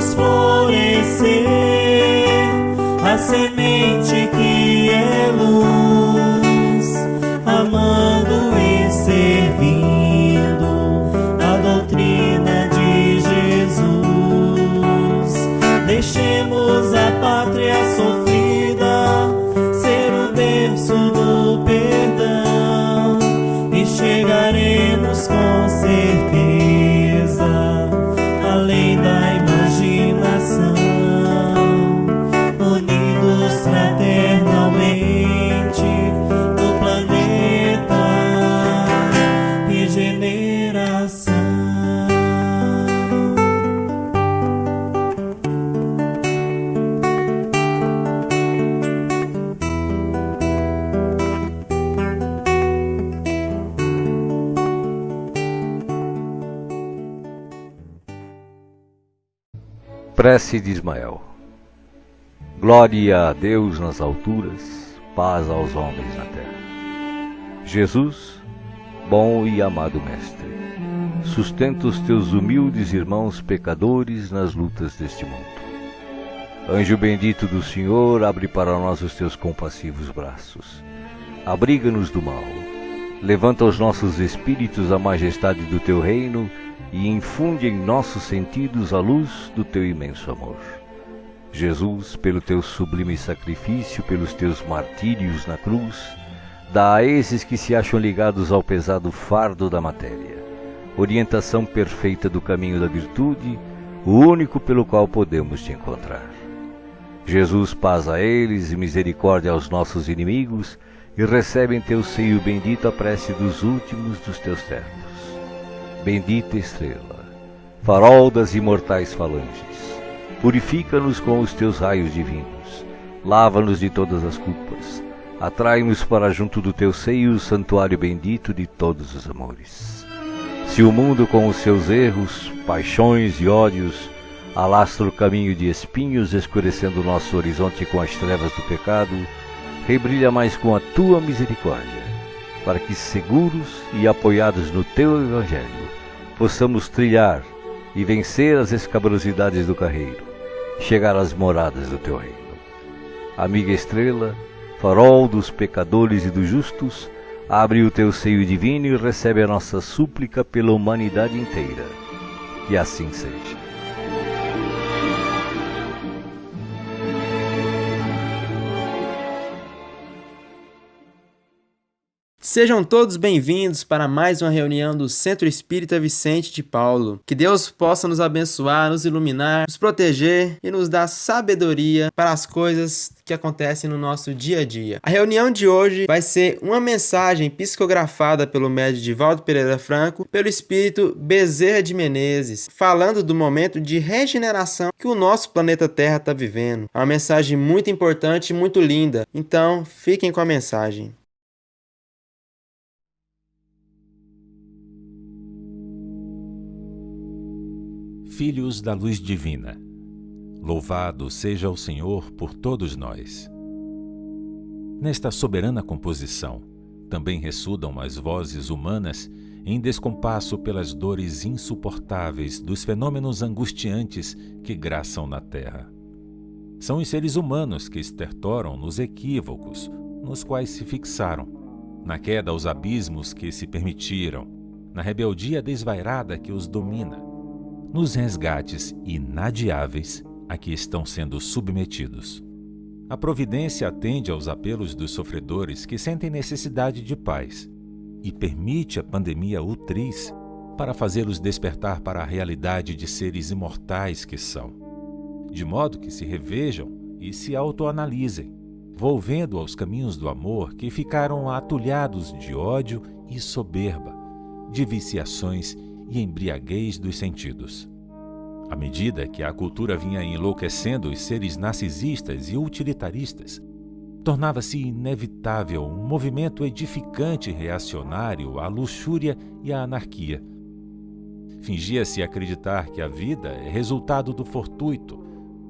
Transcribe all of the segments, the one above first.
deixemos florescer a semente que é luz, amando e servindo a doutrina de Jesus. Deixemos a pátria sofrida ser o berço do perdão e chegaremos com certeza além da imaginação, unidos fraternalmente no planeta regeneração. Prece de Ismael. Glória a Deus nas alturas, paz aos homens na terra. Jesus, bom e amado Mestre, sustenta os teus humildes irmãos pecadores nas lutas deste mundo. Anjo bendito do Senhor, abre para nós os teus compassivos braços. Abriga-nos do mal. Levanta aos nossos espíritos a majestade do teu reino e infunde em nossos sentidos a luz do teu imenso amor. Jesus, pelo teu sublime sacrifício, pelos teus martírios na cruz, dá a esses que se acham ligados ao pesado fardo da matéria orientação perfeita do caminho da virtude, o único pelo qual podemos te encontrar. Jesus, paz a eles e misericórdia aos nossos inimigos, e recebe em teu seio bendito a prece dos últimos dos teus servos. Bendita estrela, farol das imortais falanges, purifica-nos com os teus raios divinos, lava-nos de todas as culpas, atrai-nos para junto do teu seio, o santuário bendito de todos os amores. Se o mundo com os seus erros, paixões e ódios alastra o caminho de espinhos, escurecendo o nosso horizonte com as trevas do pecado, rebrilha mais com a tua misericórdia, para que, seguros e apoiados no teu Evangelho, possamos trilhar e vencer as escabrosidades do carreiro, chegar às moradas do teu reino. Amiga estrela, farol dos pecadores e dos justos, abre o teu seio divino e recebe a nossa súplica pela humanidade inteira. Que assim seja. Sejam todos bem-vindos para mais uma reunião do Centro Espírita Vicente de Paulo. Que Deus possa nos abençoar, nos iluminar, nos proteger e nos dar sabedoria para as coisas que acontecem no nosso dia a dia. A reunião de hoje vai ser uma mensagem psicografada pelo médium Divaldo Pereira Franco, pelo espírito Bezerra de Menezes, falando do momento de regeneração que o nosso planeta Terra está vivendo. É uma mensagem muito importante e muito linda. Então, fiquem com a mensagem. Filhos da luz divina, louvado seja o Senhor por todos nós. Nesta soberana composição, também ressudam as vozes humanas em descompasso pelas dores insuportáveis dos fenômenos angustiantes que graçam na terra. São os seres humanos que estertoram nos equívocos nos quais se fixaram, na queda aos abismos que se permitiram, na rebeldia desvairada que os domina, nos resgates inadiáveis a que estão sendo submetidos. A providência atende aos apelos dos sofredores que sentem necessidade de paz e permite a pandemia ultriz para fazê-los despertar para a realidade de seres imortais que são, de modo que se revejam e se autoanalisem, volvendo aos caminhos do amor que ficaram atulhados de ódio e soberba, de viciações e embriaguez dos sentidos. À medida que a cultura vinha enlouquecendo os seres narcisistas e utilitaristas, tornava-se inevitável um movimento edificante reacionário à luxúria e à anarquia. Fingia-se acreditar que a vida é resultado do fortuito,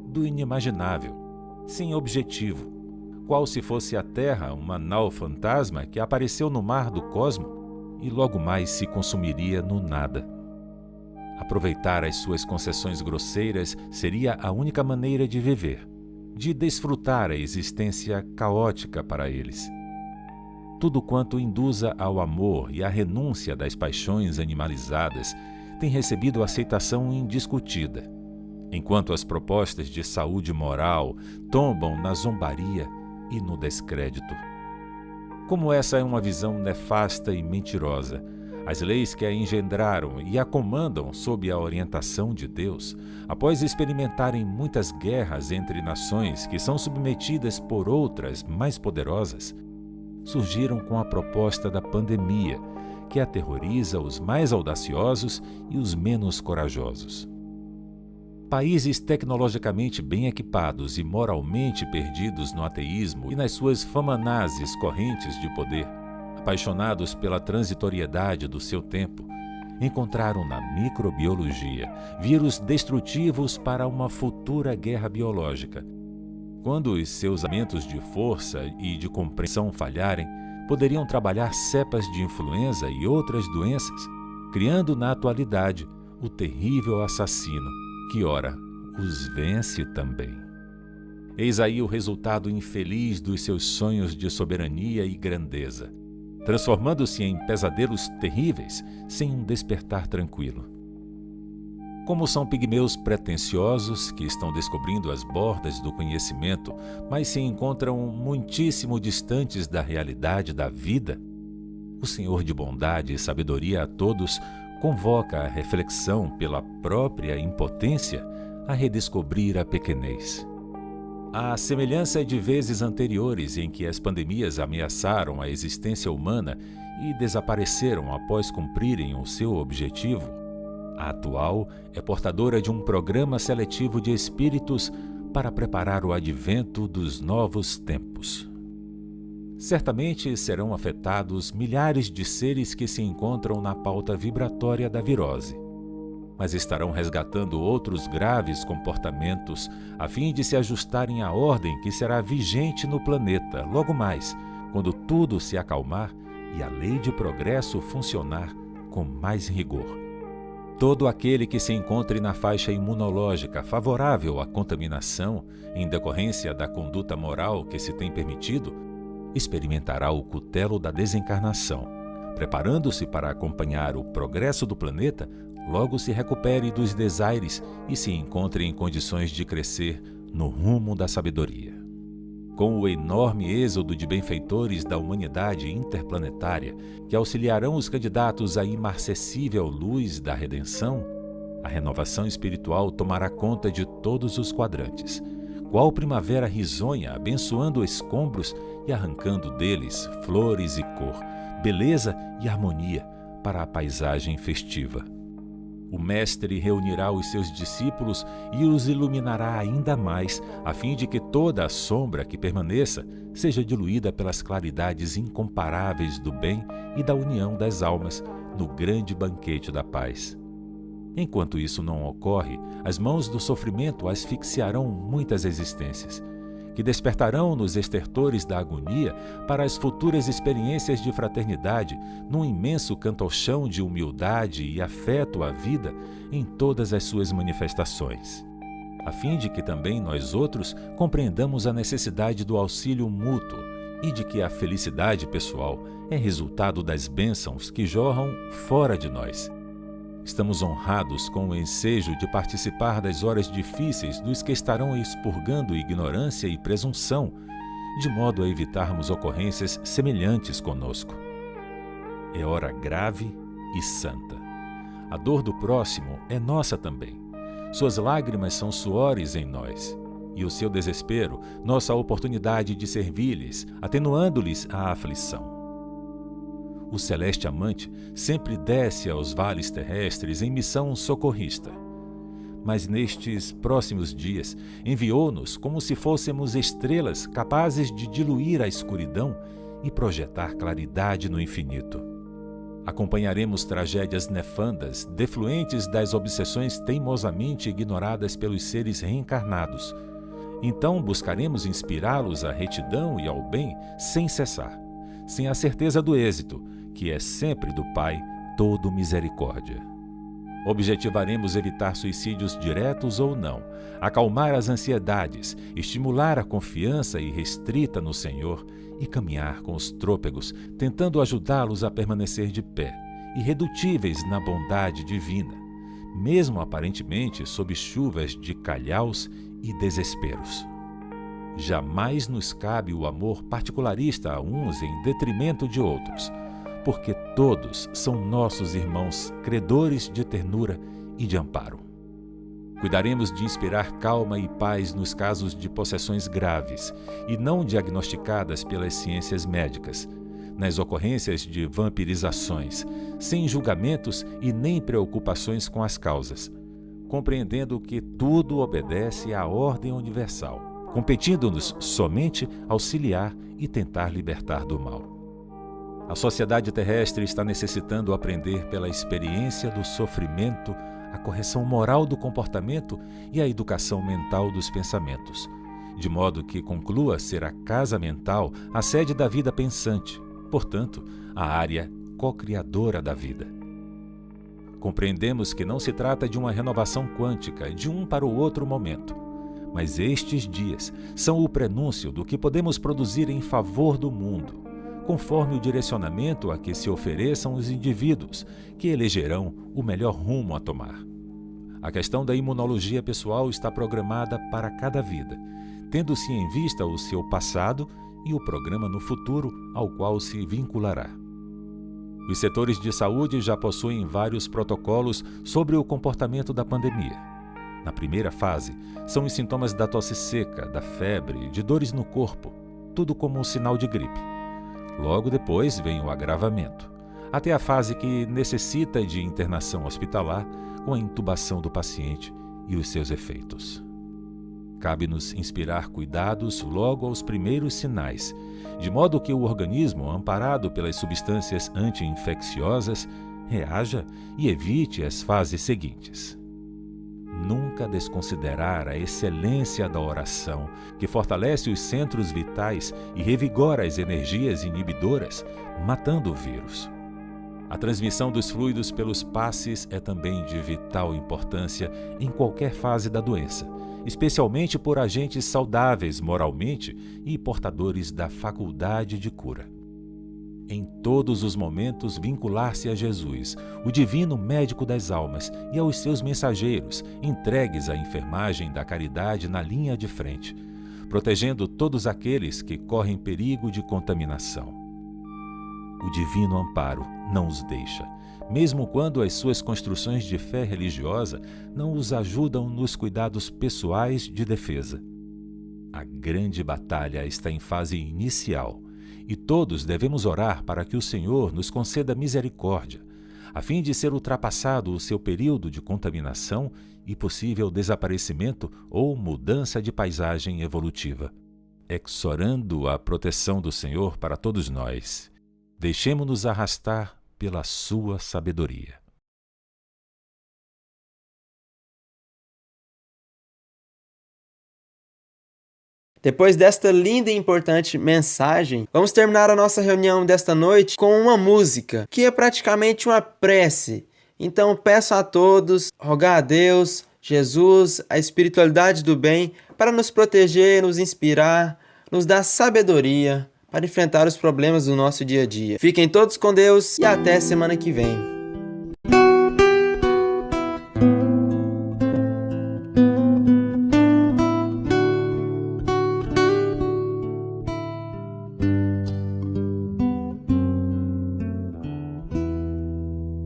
do inimaginável, sem objetivo, qual se fosse a Terra uma nau fantasma que apareceu no mar do cosmo e logo mais se consumiria no nada. Aproveitar as suas concessões grosseiras seria a única maneira de viver, de desfrutar a existência caótica para eles. Tudo quanto induza ao amor e à renúncia das paixões animalizadas tem recebido aceitação indiscutida, enquanto as propostas de saúde moral tombam na zombaria e no descrédito. Como essa é uma visão nefasta e mentirosa, as leis que a engendraram e a comandam sob a orientação de Deus, após experimentarem muitas guerras entre nações que são submetidas por outras mais poderosas, surgiram com a proposta da pandemia, que aterroriza os mais audaciosos e os menos corajosos. Países tecnologicamente bem equipados e moralmente perdidos no ateísmo e nas suas famanazes correntes de poder, apaixonados pela transitoriedade do seu tempo, encontraram na microbiologia vírus destrutivos para uma futura guerra biológica. Quando os seus aumentos de força e de compreensão falharem, poderiam trabalhar cepas de influenza e outras doenças, criando na atualidade o terrível assassino, que ora os vence também. Eis aí o resultado infeliz dos seus sonhos de soberania e grandeza, transformando-se em pesadelos terríveis sem um despertar tranquilo. Como são pigmeus pretensiosos que estão descobrindo as bordas do conhecimento, mas se encontram muitíssimo distantes da realidade da vida, o Senhor de bondade e sabedoria a todos convoca a reflexão pela própria impotência a redescobrir a pequenez. À semelhança de vezes anteriores em que as pandemias ameaçaram a existência humana e desapareceram após cumprirem o seu objetivo, a atual é portadora de um programa seletivo de espíritos para preparar o advento dos novos tempos. Certamente serão afetados milhares de seres que se encontram na pauta vibratória da virose, mas estarão resgatando outros graves comportamentos a fim de se ajustarem à ordem que será vigente no planeta logo mais, quando tudo se acalmar e a lei de progresso funcionar com mais rigor. Todo aquele que se encontre na faixa imunológica favorável à contaminação, em decorrência da conduta moral que se tem permitido, experimentará o cutelo da desencarnação, preparando-se para acompanhar o progresso do planeta, logo se recupere dos desaires e se encontre em condições de crescer no rumo da sabedoria. Com o enorme êxodo de benfeitores da humanidade interplanetária que auxiliarão os candidatos à imarcessível luz da redenção, a renovação espiritual tomará conta de todos os quadrantes, qual primavera risonha abençoando escombros e arrancando deles flores e cor, beleza e harmonia para a paisagem festiva. O Mestre reunirá os seus discípulos e os iluminará ainda mais, a fim de que toda a sombra que permaneça seja diluída pelas claridades incomparáveis do bem e da união das almas no grande banquete da paz. Enquanto isso não ocorre, as mãos do sofrimento asfixiarão muitas existências, que despertarão nos estertores da agonia para as futuras experiências de fraternidade, num imenso cantochão de humildade e afeto à vida em todas as suas manifestações, a fim de que também nós outros compreendamos a necessidade do auxílio mútuo e de que a felicidade pessoal é resultado das bênçãos que jorram fora de nós. Estamos honrados com o ensejo de participar das horas difíceis dos que estarão expurgando ignorância e presunção, de modo a evitarmos ocorrências semelhantes conosco. É hora grave e santa. A dor do próximo é nossa também. Suas lágrimas são suores em nós, e o seu desespero, nossa oportunidade de servir-lhes, atenuando-lhes a aflição. O celeste amante sempre desce aos vales terrestres em missão socorrista. Mas nestes próximos dias enviou-nos como se fôssemos estrelas capazes de diluir a escuridão e projetar claridade no infinito. Acompanharemos tragédias nefandas, defluentes das obsessões teimosamente ignoradas pelos seres reencarnados. Então buscaremos inspirá-los à retidão e ao bem sem cessar, sem a certeza do êxito, que é sempre do Pai todo misericórdia. Objetivaremos evitar suicídios diretos ou não, acalmar as ansiedades, estimular a confiança irrestrita no Senhor e caminhar com os trôpegos, tentando ajudá-los a permanecer de pé, irredutíveis na bondade divina, mesmo aparentemente sob chuvas de calhaus e desesperos. Jamais nos cabe o amor particularista a uns em detrimento de outros, porque todos são nossos irmãos, credores de ternura e de amparo. Cuidaremos de inspirar calma e paz nos casos de possessões graves e não diagnosticadas pelas ciências médicas, nas ocorrências de vampirizações, sem julgamentos e nem preocupações com as causas, compreendendo que tudo obedece à ordem universal, competindo-nos somente auxiliar e tentar libertar do mal. A sociedade terrestre está necessitando aprender pela experiência do sofrimento a correção moral do comportamento e a educação mental dos pensamentos, de modo que conclua ser a casa mental a sede da vida pensante, portanto, a área co-criadora da vida. Compreendemos que não se trata de uma renovação quântica de um para o outro momento, mas estes dias são o prenúncio do que podemos produzir em favor do mundo, conforme o direcionamento a que se ofereçam os indivíduos, que elegerão o melhor rumo a tomar. A questão da imunologia pessoal está programada para cada vida, tendo-se em vista o seu passado e o programa no futuro ao qual se vinculará. Os setores de saúde já possuem vários protocolos sobre o comportamento da pandemia. Na primeira fase, são os sintomas da tosse seca, da febre, de dores no corpo, tudo como um sinal de gripe. Logo depois vem o agravamento, até a fase que necessita de internação hospitalar com a intubação do paciente e os seus efeitos. Cabe-nos inspirar cuidados logo aos primeiros sinais, de modo que o organismo, amparado pelas substâncias anti-infecciosas, reaja e evite as fases seguintes. Nunca desconsiderar a excelência da oração, que fortalece os centros vitais e revigora as energias inibidoras, matando o vírus. A transmissão dos fluidos pelos passes é também de vital importância em qualquer fase da doença, especialmente por agentes saudáveis moralmente e portadores da faculdade de cura. Em todos os momentos, vincular-se a Jesus, o divino médico das almas, e aos seus mensageiros, entregues à enfermagem da caridade na linha de frente, protegendo todos aqueles que correm perigo de contaminação. O divino amparo não os deixa, mesmo quando as suas construções de fé religiosa não os ajudam nos cuidados pessoais de defesa. A grande batalha está em fase inicial, e todos devemos orar para que o Senhor nos conceda misericórdia, a fim de ser ultrapassado o seu período de contaminação e possível desaparecimento ou mudança de paisagem evolutiva. Exorando a proteção do Senhor para todos nós, deixemo-nos arrastar pela sua sabedoria. Depois desta linda e importante mensagem, vamos terminar a nossa reunião desta noite com uma música, que é praticamente uma prece. Então peço a todos, rogar a Deus, Jesus, a espiritualidade do bem, para nos proteger, nos inspirar, nos dar sabedoria para enfrentar os problemas do nosso dia a dia. Fiquem todos com Deus e até semana que vem.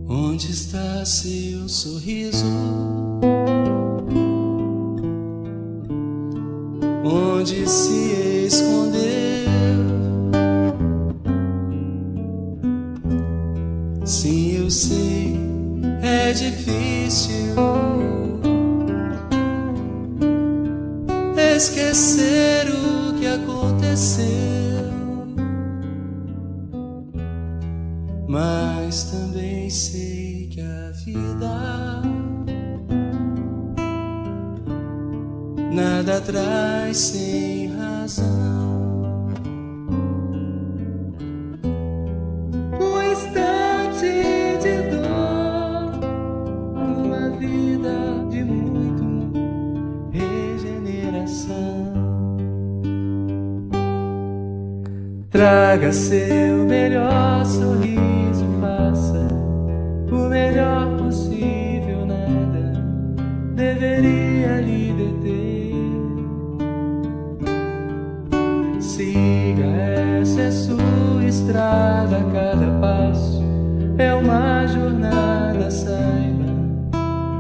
Onde está seu sorriso? Onde se escondeu? Sim, eu sei, é difícil esquecer o que aconteceu, mas também sei que a vida nada traz sem razão. Um instante de dor, Traga seu melhor sorriso, faça o melhor possível, nada deveria lhe deter. Siga, essa é sua estrada, cada passo é uma jornada, saiba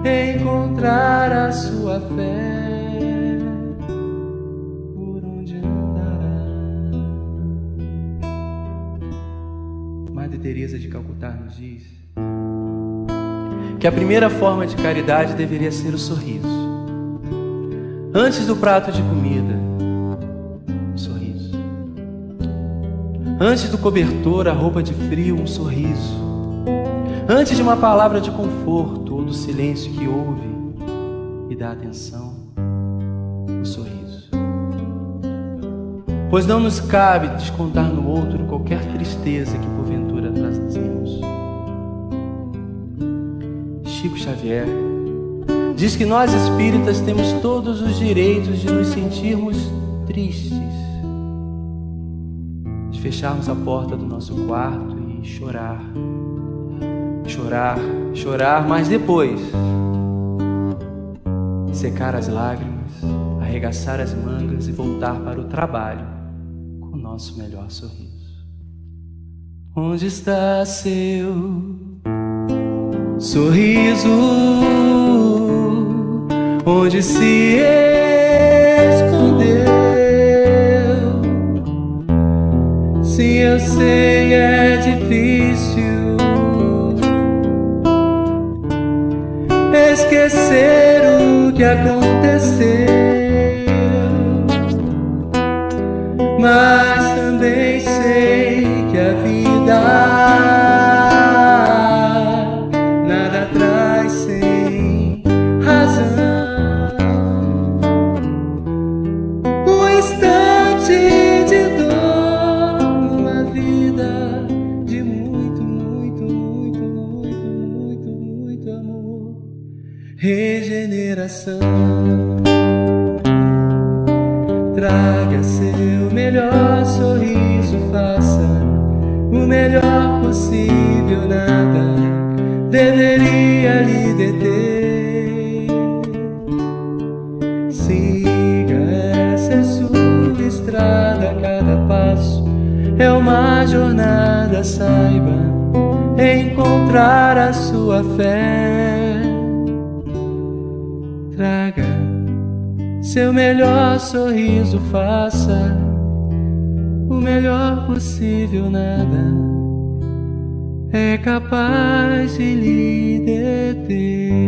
encontrar a sua fé, por onde andará. Madre Teresa de Calcutá nos diz que a primeira forma de caridade deveria ser o sorriso. Antes do prato de comida, um sorriso. Antes do cobertor, a roupa de frio, um sorriso. Antes de uma palavra de conforto ou do silêncio que ouve e dá atenção, um sorriso. Pois não nos cabe descontar no outro qualquer tristeza que porventura trazemos. Chico Xavier diz que nós espíritas temos todos os direitos de nos sentirmos tristes, de fecharmos a porta do nosso quarto e chorar, chorar, chorar, mas depois secar as lágrimas, arregaçar as mangas e voltar para o trabalho com o nosso melhor sorriso. Onde está seu sorriso? Onde se escondeu? Sim, eu sei, é difícil esquecer o que aconteceu, mas também sei que a vida nada traz sem razão. Um instante de dor numa vida de muito, muito, muito, muito, muito, muito amor, regeneração. Traga seu melhor sorriso, faça o melhor possível, nada deveria lhe deter. Siga, essa é sua estrada, cada passo é uma jornada, saiba encontrar a sua fé. Traga seu melhor sorriso, faça o melhor possível, nada é capaz de lhe deter.